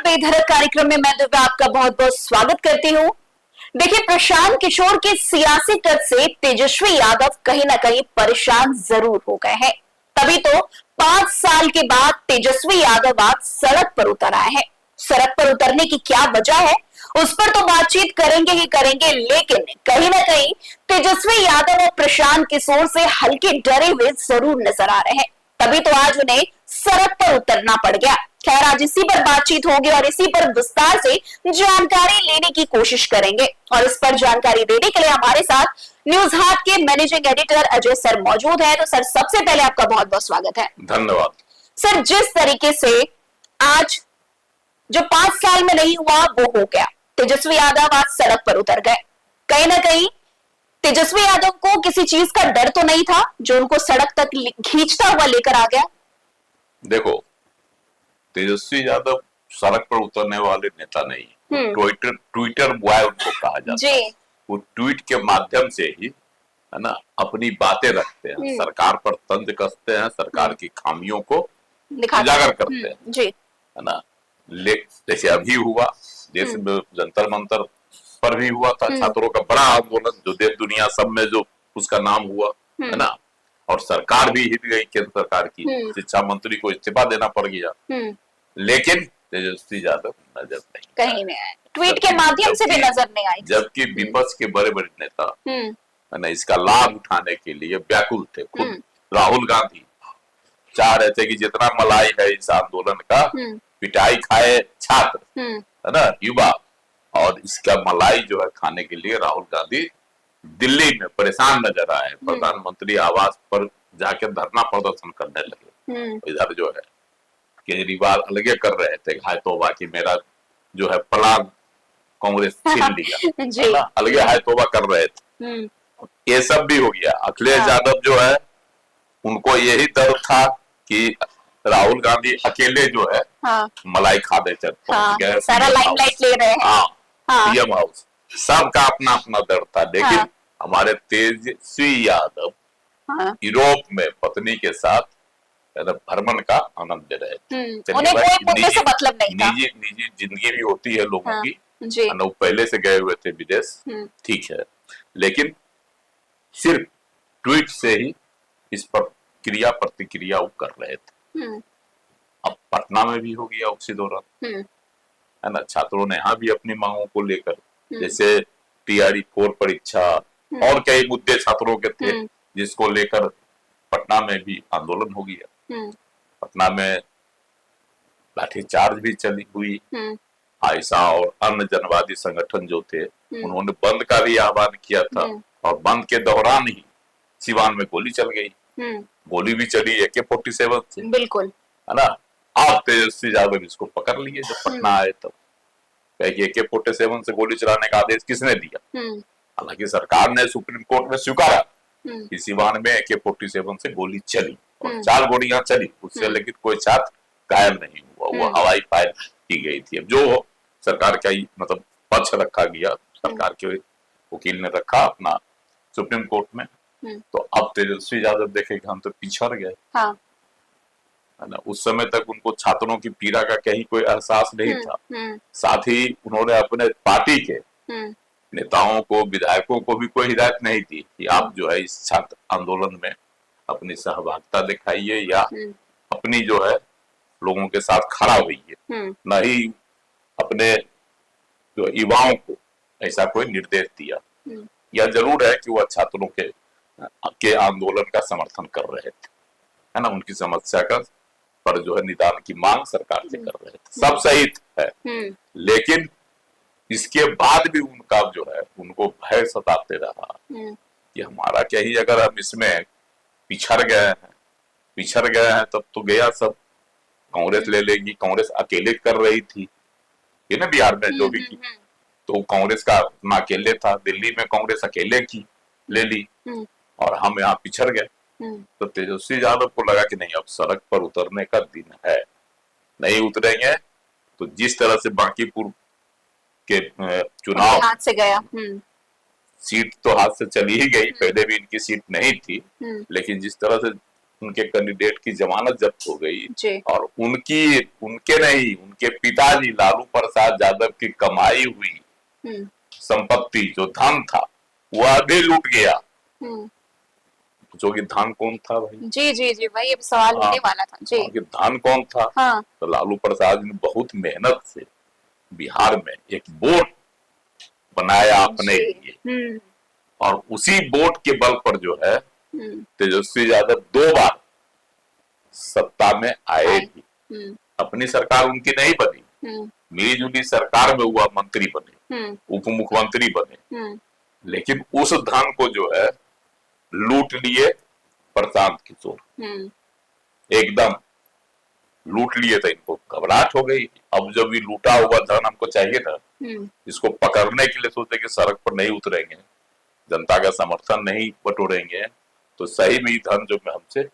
पे धड़क कार्यक्रम में मैं दिव्या आपका बहुत बहुत स्वागत करती हूँ। देखिए, प्रशांत किशोर के सियासी कद से तेजस्वी यादव कहीं ना कहीं परेशान जरूर हो गए हैं। तभी तो 5 साल के बाद तेजस्वी यादव आज सड़क पर उतर आए हैं। सड़क पर उतरने की क्या वजह है, उस पर तो बातचीत करेंगे ही करेंगे, लेकिन कहीं ना कहीं तेजस्वी यादव और प्रशांत किशोर से हल्के डरे हुए जरूर नजर आ रहे हैं। तभी तो आज उन्हें सड़क पर उतरना पड़ गया। खैर, आज इसी पर बातचीत होगी और इसी पर विस्तार से जानकारी लेने की कोशिश करेंगे। और इस पर जानकारी देने के लिए हमारे साथ न्यूज हाट के मैनेजिंग एडिटर अजय सर मौजूद है। तो सर, सबसे पहले आपका बहुत बहुत स्वागत है। धन्यवाद सर। जिस तरीके से आज जो 5 साल में नहीं हुआ वो हो गया, तेजस्वी यादव आज सड़क पर उतर गए। कहीं ना कहीं तेजस्वी यादव को किसी चीज का डर तो नहीं था जो उनको सड़क तक खींचता हुआ लेकर आ गया? देखो, तेजस्वी यादव सड़क पर उतरने वाले नेता नहीं, ट्विटर बॉय उनको कहा जाता है। वो ट्वीट के माध्यम से ही, है ना, अपनी बातें रखते हैं, सरकार पर तंज कसते हैं, सरकार की खामियों को उजागर करते हैं, है ना। जैसे अभी हुआ, देश में जंतर मंतर पर भी हुआ था छात्रों का बड़ा आंदोलन, जो देश दुनिया सब में जो उसका नाम हुआ, है ना। और सरकार भी हिट गई, केंद्र सरकार की, शिक्षा मंत्री को इस्तीफा देना पड़ गया। लेकिन तेजस्वी यादव नजर नहीं, कहीं नहीं आए, ट्वीट के माध्यम से भी नजर नहीं आई। जबकि विपक्ष के बड़े बड़े नेता, है ना, इसका लाभ उठाने के लिए व्याकुल थे। खुद राहुल गांधी चाह रहे थे कि जितना मलाई है इस आंदोलन का, पिटाई खाए छात्र, है ना, युवा, और इसका मलाई जो है खाने के लिए राहुल गांधी दिल्ली में परेशान नजर आए। प्रधानमंत्री आवास पर जाकर धरना प्रदर्शन करने लगे। इधर जो है केजरीवाल अलगे कर रहे थे, हाय तौबा की मेरा जो है प्लान कांग्रेस छीन लिया, अलगे हाय तौबा कर रहे थे। ये सब भी हो गया। अखिलेश यादव जो है, उनको यही डर था कि राहुल गांधी अकेले जो है मलाई खा दे, सारा लाइमलाइट ले रहे हैं। सीएम हाउस, सबका अपना अपना डर था। लेकिन हमारे तेजस्वी यादव यूरोप में पत्नी के साथ भ्रमण का आनंद ले रहे थे। उन्हें कोई मुद्दे से मतलब नहीं था। निजी जिंदगी भी होती है लोगों की, वो पहले से गए हुए थे विदेश, ठीक है, लेकिन सिर्फ ट्वीट से ही इस पर क्रिया प्रतिक्रिया वो कर रहे थे। अब पटना में भी हो गया उसी दौरान, है ना। छात्रों ने यहाँ भी अपनी मांगों को लेकर, जैसे टीआरई 4 परीक्षा और कई मुद्दे छात्रों के थे, जिसको लेकर पटना में भी आंदोलन हो गया। पटना में लाठीचार्ज भी चली हुई। आयशा और अन्य जनवादी संगठन जो थे, उन्होंने बंद का भी आह्वान किया था, और बंद के दौरान ही सिवान में गोली चल गई। गोली भी चली AK-47 से, बिल्कुल, है ना। आप तेजस्वी यादव इसको पकड़ लिए जब पटना आए तब, AK-47 से गोली चलाने का आदेश किसने दिया? हालांकि सरकार ने सुप्रीम कोर्ट में स्वीकारा कि सिवान में AK-47 से गोली चली, और 4 गोलियां चली उससे, लेकिन कोई छात्र घायल नहीं हुआ, वो हवाई फायर की गई थी। अब जो सरकार का मतलब पक्ष रखा गया, सरकार के वकील ने रखा अपना सुप्रीम कोर्ट में, तो अब तेजस्वी यादव देखे कि हम तो पिछड़ गए, है ना। उस समय तक उनको छात्रों की पीड़ा का कहीं कोई एहसास नहीं था। साथ ही उन्होंने अपने पार्टी के नेताओं को, विधायकों को भी कोई हिदायत नहीं दी कि आप जो है इस छात्र आंदोलन में अपनी सहभागिता दिखाइए, या अपनी जो है लोगों के साथ खड़ा होइए। न ही अपने जो युवाओं को ऐसा कोई निर्देश दिया। यह जरूर है कि वह छात्रों के आंदोलन का समर्थन कर रहे थे, है ना, उनकी समस्या का पर जो है निदान की मांग सरकार से कर रहे थे। सब सही है, लेकिन इसके बाद भी उनका जो है, उनको भय सताते रहा कि हमारा क्या ही, अगर हम इसमें पिछड़ गए हैं तब तो गया सब, कांग्रेस ले लेगी। कांग्रेस अकेले कर रही थी ये ना, बिहार में जो भी की, तो कांग्रेस का अपना अकेले था, दिल्ली में कांग्रेस अकेले की ले ली, और हम यहाँ पिछड़ गए। तो तेजस्वी यादव को लगा कि नहीं, अब सड़क पर उतरने का दिन है, नहीं उतरेंगे तो जिस तरह से बांकीपुर के चुनाव हाथ से गया, सीट तो हाथ से चली ही गई, पहले भी इनकी सीट नहीं थी, लेकिन जिस तरह से उनके कैंडिडेट की जमानत जब्त हो गई जी। और उनके नहीं, उनके पिताजी लालू प्रसाद यादव की कमाई हुई संपत्ति जो धन था वह भी लूट गया। जो कि धन कौन था भाई? जी जी जी भाई, अब सवाल होने वाला था जी। कि धन कौन था? हाँ। तो लालू प्रसाद ने बहुत मेहनत से बिहार में एक बोर्ड बनाया अपने लिए और उसी बोर्ड के बल पर जो है तेजस्वी यादव 2 बार सत्ता में आए भी। अपनी सरकार उनकी नहीं बनी, मिलीजुली सरकार में हुआ मंत्री बने, उप मुख्यमंत्री बने, लेकिन उस धन को जो है लूट लिए प्रशांत किशोर, एकदम लूट लिए। तो इनको घबराहट हो गई, अब जब ये लूटा हुआ धन हमको चाहिए था, इसको पकड़ने के लिए सोचे कि सड़क पर नहीं उतरेंगे, जनता का समर्थन नहीं बटोरेंगे, तो सही में धन जो हमसे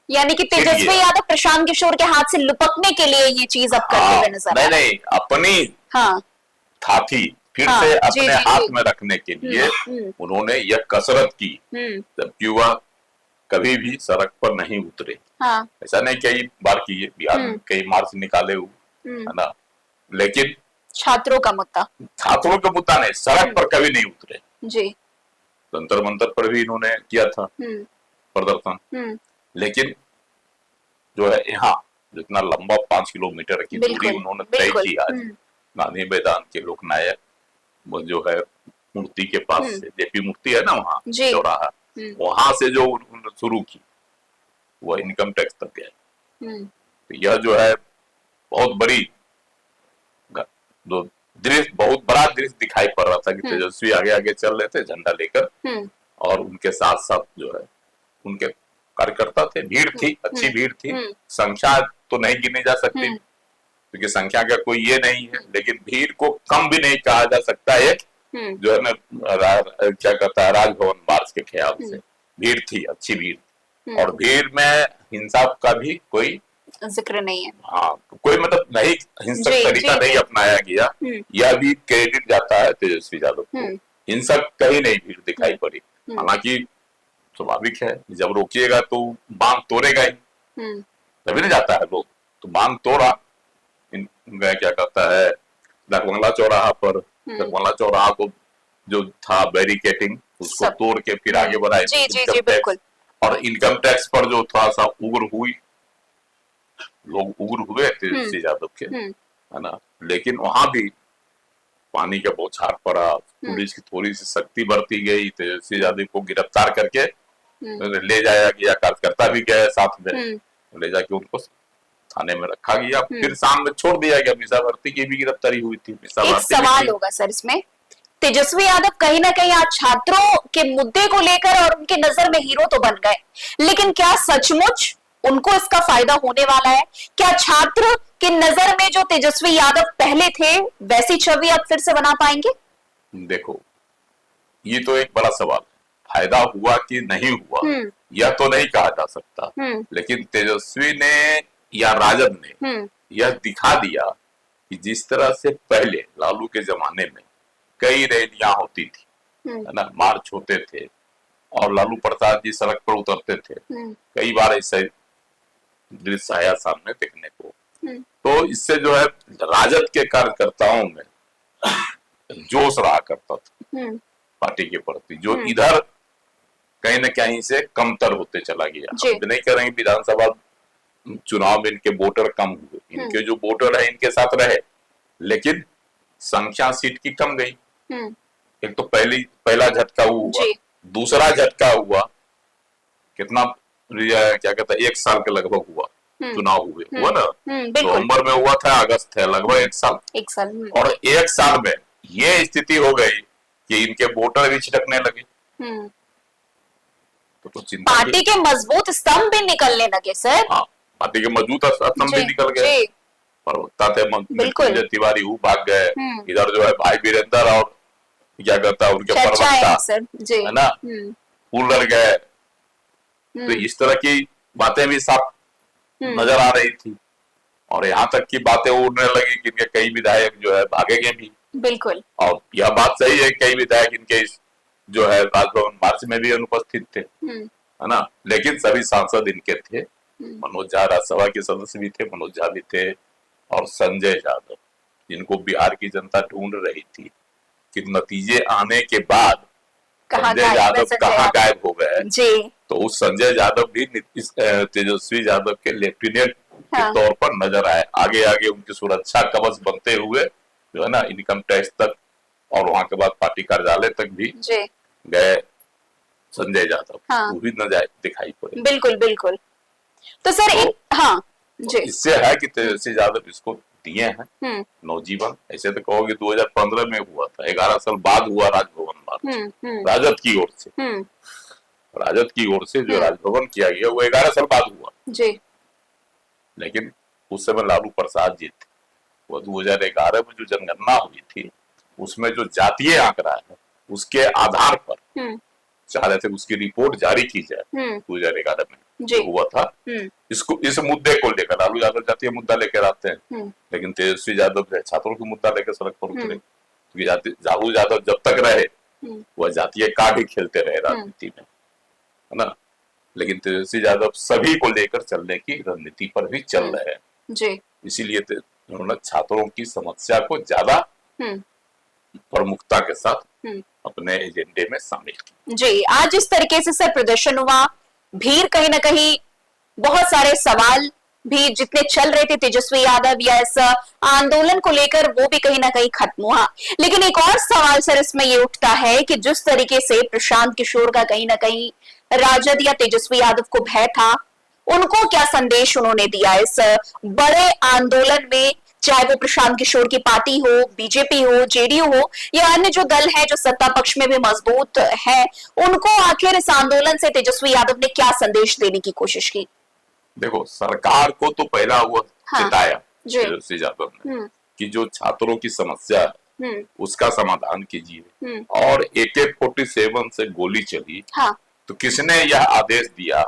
यानी कि तेजस्वी यादव प्रशांत किशोर के हाथ से लुपकने के लिए ये चीज अब करते हुए नजर आ रहा है। नहीं, अपनी थाती फिर से अपने हाथ में रखने के लिए उन्होंने यह कसरत की, जबकि वह कभी भी सड़क पर नहीं उतरे। ऐसा नहीं, कई बार किए, बिहार में कई मार्च निकाले हुए, है ना, लेकिन छात्रों का मुद्दा नहीं, सड़क पर कभी नहीं उतरे जी। जंतर मंतर पर भी इन्होंने किया था प्रदर्शन, लेकिन जो है यहाँ जितना लंबा 5 किलोमीटर की दूरी उन्होंने तय की आज गांधी मैदान के लोकनायक वो जो है मूर्ति के पास से, जेपी मूर्ति है ना वहाँ चौराहा, वहां से जो उन्होंने शुरू की वह इनकम टैक्स तक गया। तो यह जो है बहुत बड़ी दृश्य, बहुत बड़ा दृश्य दिखाई पड़ रहा था कि तेजस्वी आगे आगे चल रहे थे झंडा लेकर और उनके साथ साथ जो है उनके कार्यकर्ता थे, भीड़ थी, अच्छी भीड़ थी, संख्या तो नहीं गिनी जा सकती क्योंकि संख्या का कोई ये नहीं है, लेकिन भीड़ को कम भी नहीं कहा जा सकता। एक जो है ना क्या कहता है राजभवन मार्च के ख्याल से भीड़ थी, अच्छी भीड़, और भीड़ में हिंसा का भी कोई जिक्र नहीं है। हाँ, कोई मतलब नहीं, हिंसक तरीका नहीं अपनाया गया, यह भी क्रेडिट जाता है तेजस्वी यादव को। हिंसक कहीं नहीं भीड़ दिखाई पड़ी, हालांकि स्वाभाविक है जब रोकिएगा तो बांध तोड़ेगा ही, तभी नहीं जाता है लोग। तो बांध तोड़ा, क्या कहता है लखबंगला चौराहा पर, लखबंगला चौराहा को जो था बैरिकेटिंग उसको तोड़ के फिर आगे बढ़ाए इनकम टैक्स, और इनकम टैक्स पर जो थोड़ा सा उग्र हुई, लोग उग्र हुए तेजस्वी यादव के, है ना, लेकिन वहां भी पानी का बौछार पड़ा, पुलिस की थोड़ी सी सख्ती बरती गई, तेजस्वी यादव को गिरफ्तार करके ले जाया गया, कार्यकर्ता भी गए साथ में, ले जाके उनको थाने में रखा गया, फिर शाम में छोड़ दिया गया। मीसा भारती की भी गिरफ्तारी हुई थी। एक सवाल होगा सर इसमें, तेजस्वी यादव कहीं ना कहीं आज छात्रों के मुद्दे को लेकर और उनके नजर में हीरो तो बन गए, लेकिन क्या सचमुच उनको इसका फायदा होने वाला है? क्या छात्र की नजर में जो तेजस्वी यादव पहले थे वैसी छवि अब फिर से बना पाएंगे? देखो, ये तो एक बड़ा सवाल है, फायदा हुआ कि नहीं हुआ यह तो नहीं कहा जा सकता, लेकिन तेजस्वी ने या राजद ने यह दिखा दिया कि जिस तरह से पहले लालू के जमाने में कई रैलियां होती थी, है ना, मार्च होते थे और लालू प्रसाद जी सड़क पर उतरते थे, कई बार ऐसे दृश्य आया सामने देखने को, तो इससे जो है राजद के कार्यकर्ताओं में जोश रहा करता था पार्टी के प्रति, जो इधर कहीं न कहीं से कमतर होते चला गया। हम नहीं कह रहे हैं विधानसभा चुनाव में इनके वोटर कम हुए, इनके जो वोटर है इनके साथ रहे, लेकिन संख्या सीट की कम गई। एक तो पहला झटका हुआ, दूसरा झटका हुआ कितना, क्या कहता है, 1 साल के लगभग हुआ चुनाव हुआ ना, नवंबर में हुआ था, अगस्त है, लगभग 1 साल। और 1 साल में ये स्थिति हो गई कि इनके वोटर भी छिटकने लगे, तो पार्टी के मजबूत स्तंभ भी निकलने लगे सर। हाँ, पार्टी के मजबूत स्तंभ भी निकल गए, प्रवक्ता थे तिवारी वो भाग गए, इधर जो है भाई वीरेंद्र और क्या कहता है उनके प्रवक्ता, है ना, उलझ गए। तो इस तरह की बातें भी साफ नजर आ रही थी, और यहाँ तक की बातें उड़ने लगी कि इनके कई विधायक जो है भागेंगे भी। बिल्कुल, और यह बात सही है, कई विधायक इनके जो है राजभवन मार्च में भी अनुपस्थित थे, है है ना। लेकिन सभी सांसद इनके थे, मनोज झा राज्यसभा के सदस्य भी थे, मनोज झा भी थे, और संजय यादव, जिनको बिहार की जनता ढूंढ रही थी कि नतीजे आने के बाद संजय यादव कहाँ गायब हो गए जी। तो उस संजय यादव भी तेजस्वी यादव के लेफ्टिनेंट के तौर पर नजर आए, आगे आगे उनकी सुरक्षा कवच बनते हुए जो है ना इनकम टैक्स तक और वहां के बाद पार्टी कार्यालय तक भी गए संजय यादव। वो भी नजर दिखाई पड़े। बिल्कुल बिल्कुल। तो सर जी। इससे है कि तेजस्वी यादव इसको दिए हैं नवजीवन। ऐसे तो कहोगे 2015 में हुआ था, 11 साल बाद हुआ राजभवन मार्च राजद की ओर से। राजद की ओर से जो राजभवन किया गया वो 11 साल बाद हुआ जी। लेकिन उस समय लालू प्रसाद जी थे, वो 2011 में जो जनगणना हुई थी उसमें जो जातीय आंकड़ा है उसके आधार पर चाह रहे थे उसकी रिपोर्ट जारी की जाए 2011 में जो हुआ था। इसको इस मुद्दे को लेकर लालू यादव जातीय मुद्दा लेकर आते हैं, लेकिन तेजस्वी यादव छात्रों के मुद्दा लेकर सड़क पर उतरे, क्योंकि लालू यादव जब तक रहे वह जातीय कार्ड ही खेलते रहे राजनीति में, है ना। लेकिन तेजस्वी यादव सभी को लेकर चलने की रणनीति पर भी चल रहे हैं, इसीलिए उन्होंने छात्रों की समस्या को ज्यादा प्रमुखता के साथ अपने एजेंडे में शामिल की जी। आज इस तरीके से सर प्रदर्शन हुआ, भीड़ कहीं ना कहीं बहुत सारे सवाल भी जितने चल रहे थे तेजस्वी यादव या इस आंदोलन को लेकर वो भी कहीं ना कहीं खत्म हुआ। लेकिन एक और सवाल सर इसमें ये उठता है कि जिस तरीके से प्रशांत किशोर का कहीं ना कहीं राजद या तेजस्वी यादव को भय था, उनको क्या संदेश उन्होंने दिया इस बड़े आंदोलन में, चाहे वो प्रशांत किशोर की पार्टी हो, बीजेपी हो, जेडीयू हो या अन्य जो दल है जो सत्ता पक्ष में भी मजबूत है, उनको आखिर इस आंदोलन से तेजस्वी यादव ने क्या संदेश देने की कोशिश की? देखो, सरकार को तो पहला वो चिताया तेजस्वी यादव ने कि जो छात्रों की समस्या है उसका समाधान कीजिए, और AK-47 से गोली चली तो किसने यह आदेश दिया,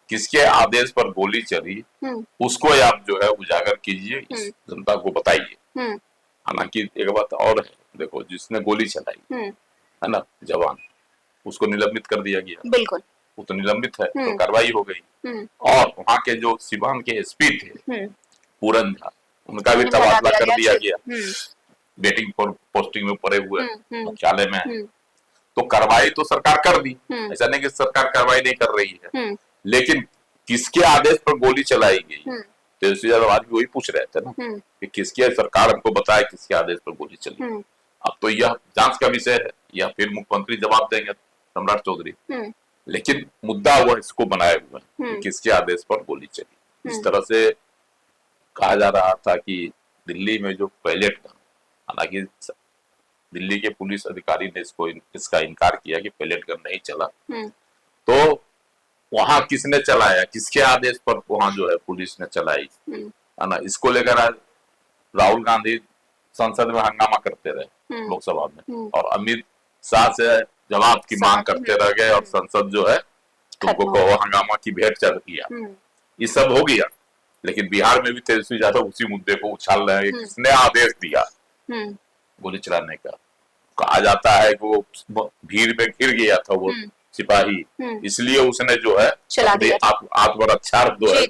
किसके आदेश पर गोली चली, उसको आप जो है उजागर कीजिए, इस जनता को बताइए। हालांकि एक बात और है, देखो जिसने गोली चलाई है ना जवान, उसको निलंबित कर दिया गया, बिल्कुल वो तो निलंबित है, तो कार्रवाई हो गई। और वहाँ के जो सिवान के SP थे पूरन झा, उनका भी तबादला कर दिया गया, वेटिंग फॉर पोस्टिंग में पड़े हुए मुख्यालय में। तो कार्रवाई तो सरकार कर दी, ऐसा नहीं कि सरकार कार्रवाई नहीं कर रही है, लेकिन किसके आदेश पर गोली चलाई गई, तेजस्वी यादव आज भी वही पूछ रहे थे ना कि किसके, सरकार हमको बताए किसके आदेश पर गोली चली। अब तो यह जांच का विषय है, या फिर मुख्यमंत्री जवाब देंगे सम्राट चौधरी, लेकिन मुद्दा वह इसको बनाए हुए कि किसके आदेश पर गोली चली। इस तरह से कहा जा रहा था कि दिल्ली में जो पैलेट गन, हालांकि दिल्ली के पुलिस अधिकारी ने इसका इनकार किया कि पैलेट गन नहीं चला, तो वहां किसने चलाया, किसके आदेश पर वहां जो है पुलिस ने चलाई, है ना। इसको लेकर आज राहुल गांधी संसद में हंगामा करते रहे लोकसभा में, और अमित शाह से जवाब की मांग करते रह गए, और संसद जो है तुमको हंगामा की भेंट चढ़ दिया। ये सब हो गया, लेकिन बिहार में भी तेजस्वी यादव उसी मुद्दे को उछाल रहे हैं, किसने आदेश दिया गोली चलाने का। कहा जाता है कि वो भीड़ में घिर गया था वो सिपाही, इसलिए उसने जो है आत्मरक्षा जो है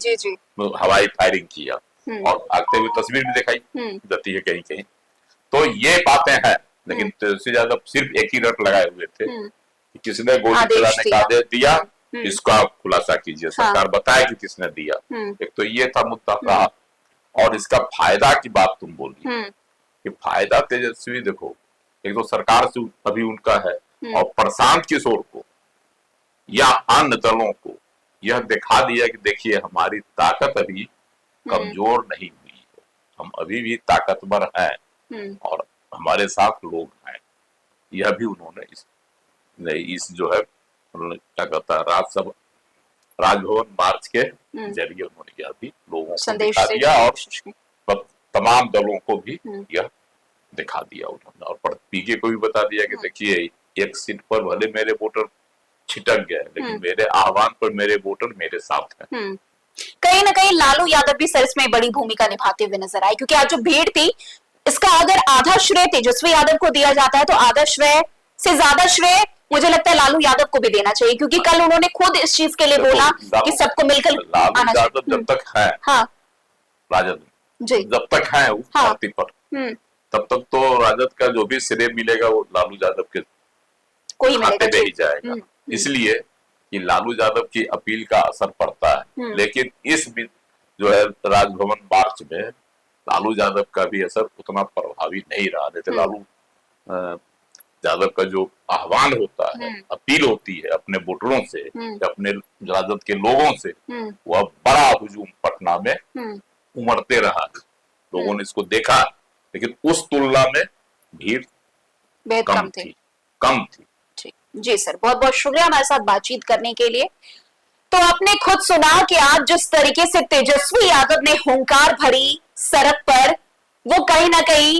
हवाई फायरिंग किया, और भागते हुए तस्वीर भी दिखाई जाती है कहीं कहीं। तो ये बातें हैं, लेकिन तेजस्वी यादव सिर्फ एक ही रट लगाए हुए थे कि किसने गोली चलाने का आदेश दिया, इसका खुलासा कीजिए, सरकार बताए कि किसने दिया। एक तो ये था मुद्दा रहा, और इसका फायदा की बात तुम बोली कि फायदा तेजस्वी, देखो एक तो सरकार से अभी उनका है, और प्रशांत किशोर को या अन्य दलों को यह दिखा दिया कि देखिए हमारी ताकत अभी कमजोर नहीं हुई है, हम अभी भी ताकतवर हैं और हमारे साथ लोग हैं। यह भी उन्होंने इस जो है क्या कहता है राजभवन मार्च के जरिए उन्होंने यह भी लोगों को दिखा दिया, और तमाम दलों को भी यह दिखा दिया उन्होंने, और पीके को भी बता दिया कि देखिए एक सीट पर भले मेरे वोटर छिटक गए, लेकिन मेरे आह्वान पर मेरे वोटर मेरे साथ हैं। कहीं ना कहीं लालू यादव भी सर इसमें बड़ी भूमिका निभाते हुए नजर आए, क्योंकि आज जो भीड़ थी इसका अगर आधा श्रेय तेजस्वी यादव को दिया जाता है, तो आधा श्रेय से ज्यादा श्रेय मुझे लगता है लालू यादव को भी देना चाहिए, क्योंकि कल उन्होंने खुद इस चीज के लिए बोला कि सबको मिलकर लालू यादव जब तक है हाँ राजद जी, जब तक है उस धरती पर तब तक तो राजद का जो भी श्रेय मिलेगा वो लालू यादव के कोई खाते में ही जाएगा। इसलिए कि लालू यादव की अपील का असर पड़ता है, लेकिन इस जो है राजभवन मार्च में लालू यादव का भी असर उतना प्रभावी नहीं रहा। जैसे लालू यादव का जो आह्वान होता है, अपील होती है अपने वोटरों से, अपने राजद के लोगों से, वह बड़ा हुजूम पटना में उमड़ते रहा। लोगों ने इसको देखा, लेकिन उस तुलना में भीड़ कम थी। जी सर, बहुत बहुत शुक्रिया हमारे साथ बातचीत करने के लिए। तो आपने खुद सुना कि आज जिस तरीके से तेजस्वी यादव ने हुंकार भरी सड़क पर, वो कहीं ना कहीं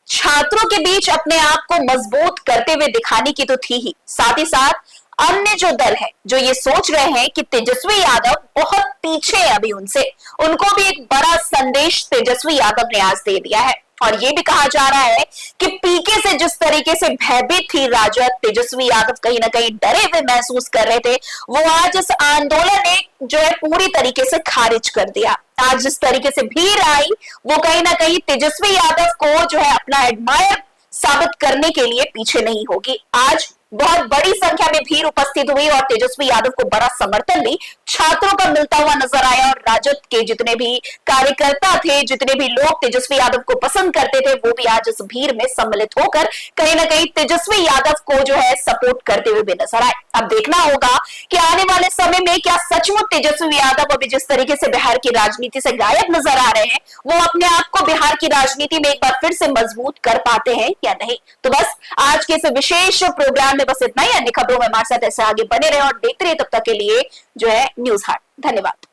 छात्रों के बीच अपने आप को मजबूत करते हुए दिखाने की तो थी ही, साथ ही साथ अन्य जो दल है जो ये सोच रहे हैं कि तेजस्वी यादव बहुत पीछे है अभी उनसे, उनको भी एक बड़ा संदेश तेजस्वी यादव ने आज दे दिया है। और ये भी कहा जा रहा है कि पीके से जिस तरीके से भयभीत थी राजद, तेजस्वी यादव कहीं ना कहीं डरे हुए महसूस कर रहे थे, वो आज इस आंदोलन ने जो है पूरी तरीके से खारिज कर दिया। आज जिस तरीके से भीड़ आई, वो कहीं ना कहीं तेजस्वी यादव को जो है अपना एडमायर साबित करने के लिए पीछे नहीं होगी। आज बहुत बड़ी संख्या में भीड़ उपस्थित हुई और तेजस्वी यादव को बड़ा समर्थन भी छात्रों का मिलता हुआ नजर आया। और राजद के जितने भी कार्यकर्ता थे, जितने भी लोग तेजस्वी यादव को पसंद करते थे, वो भी आज इस भीड़ में सम्मिलित होकर कहीं ना कहीं तेजस्वी यादव को जो है सपोर्ट करते हुए भी नजर आए। अब देखना होगा कि आने वाले समय में क्या सचमुच तेजस्वी यादव अभी जिस तरीके से बिहार की राजनीति से गायब नजर आ रहे हैं, वो अपने आप को बिहार की राजनीति में एक बार फिर से मजबूत कर पाते हैं या नहीं। तो बस आज के इस विशेष प्रोग्राम में बस इतना ही। अन्य खबरों में हमारे साथ ऐसे आगे बने रहे और देखते रहे। तब तक के लिए जो है न्यूज़ हाट। धन्यवाद।